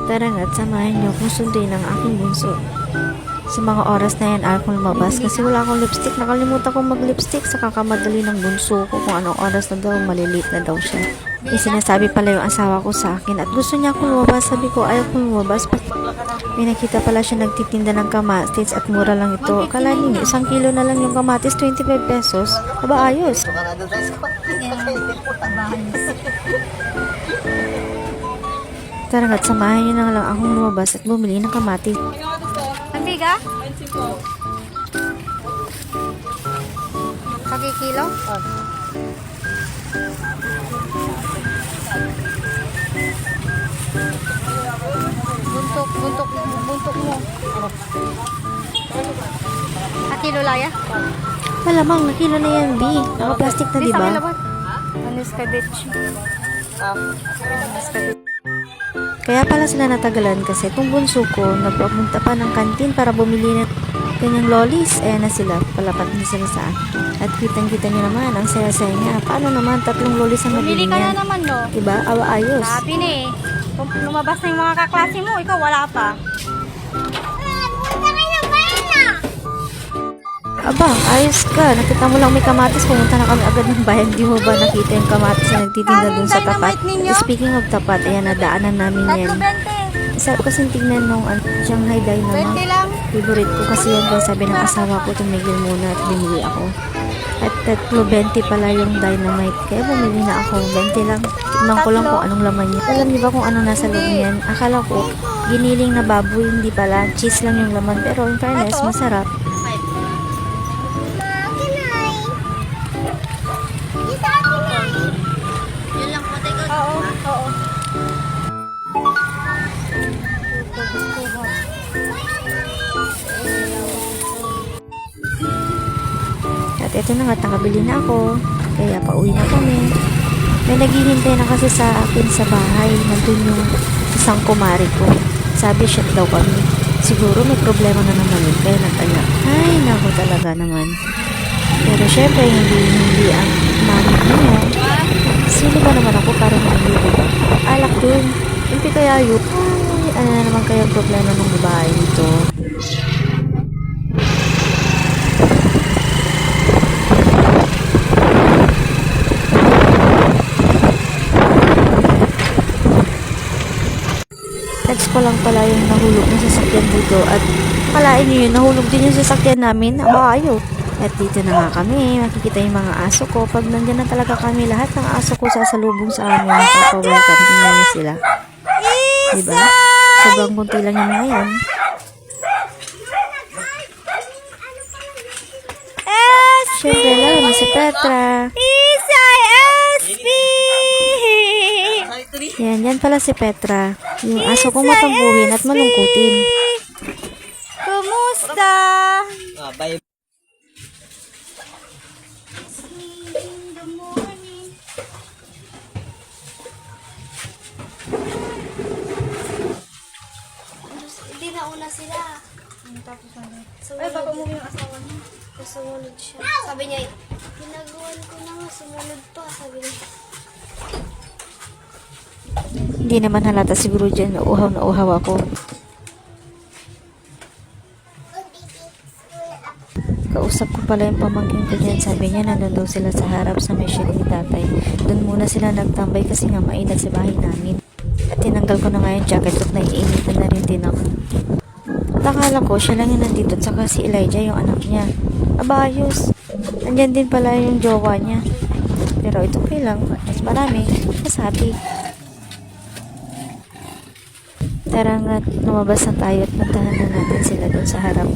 Tara nga't samahan niyo kung sunduin ang aking bunso. Sa mga oras na yan, ayaw kong lumabas kasi wala akong lipstick. Nakalimutan kong mag-lipstick sa kakamadali ng bunso ko kung anong oras na daw, malilate na daw siya. Sinasabi pala yung asawa ko sa akin at gusto niya akong lumabas. Sabi ko, ayaw kong lumabas. May nakita pala siya nagtitinda ng kamatis at mura lang ito. Akala niyo, 1 kilo na lang yung kamatis, 25 pesos. Aba, ayos. Tara nga't samahan niyo na lang akong lumabas at bumili ng kamatis. Biga? Kakikilo? Buntok mo. Kilo laya? Malamang, nakilo na yan, B. Naka-plastic na, diba? Anis ka, bitch. Kaya pala sila natagalan kasi itong bunso ko nagpapunta pa ng kantin para bumili ng kanyang lollies. Ayan na sila, palapat na sila sa akin. At kitang-kita niyo naman, ang saya-saya niya. Paano naman 3 lollies ang nabili Bumili ka niya? na naman, no? Diba? Awa, ayos. Sabi na eh. Kung lumabas na yung mga kaklase mo, ikaw wala pa. Aba, ayos ka. Nakita mo lang may kamatis. Pumunta na kami agad ng bayan. Di mo ba nakita yung kamatis na nagtitinda dun sa tapat? Speaking of tapat, ayan, nadaanan namin yan. 3.20. Sarap kasi tignan nung Shanghai Dynamo. 20 lang. Favorite ko kasi yan. Kaya sabi ng asawa ko, tumigil muna at bumili ako. At 3.20 pala yung dynamite. Kaya bumili na ako. 20 lang. Tignan ko lang kung anong laman niya. Alam niyo ba kung ano nasa loob niyan? Akala ko, giniling na baboy. Hindi pala. Cheese lang yung laman. Pero in fairness, masarap. Oo. At ito na nga, nakabili na ako. Kaya pauwi na kami. May naghihintay na kasi sa akin sa bahay. Nandun yung isang kumari ko. Sabi siya daw kami. Siguro may problema na naman yun. Kaya nagtala. Ay, naku talaga naman. Pero syempre, hindi ang mami niya. Sino ba naman ako para magligo ba? Alak dun. Hindi kaya yun. Ay, ano na naman kaya ang problema ng babae nito? Next ko lang pala yung nahulog ng sasakyan dito at kalain nyo yun, nahulog din yung sasakyan namin. Aba, ayaw. At dito na nga kami, makikita yung mga aso ko. Pag nandyan na talaga kami, lahat ng aso ko sasalubong sa amin. Papa-welcome, tingnan niyo sila. Diba? Sobrang bunti lang yung mga yan. Siyempre, lalo na si Petra. Yan pala si Petra. Yung aso kong matambuhin at malungkutin. Kumusta? Bye. Hindi nauna sila. Ay, baka umuwi yung asawa niya. Sumunod siya. Sabi niya, ginagawan ko na nga, sumunod pa. Sabi niya. Hindi naman halata siguro dyan. Na uhaw ako. Kausap ko pala yung pamangkin ko dyan. Sabi niya, nandun daw sila sa harap sa mission ni tatay. Doon muna sila nagtambay kasi nga mainag sa bahay namin. At tinanggal ko na nga yung jacket at naiinitan na rin din ako. At akala ko, siya lang yung nandito at saka si Elijah, yung anak niya. Aba, ayos. Nandyan din pala yung jowa niya. Pero ito okay lang. Mas marami. Mas happy. Tara nga, lumabas na tayo at puntahan na natin sila doon sa harap.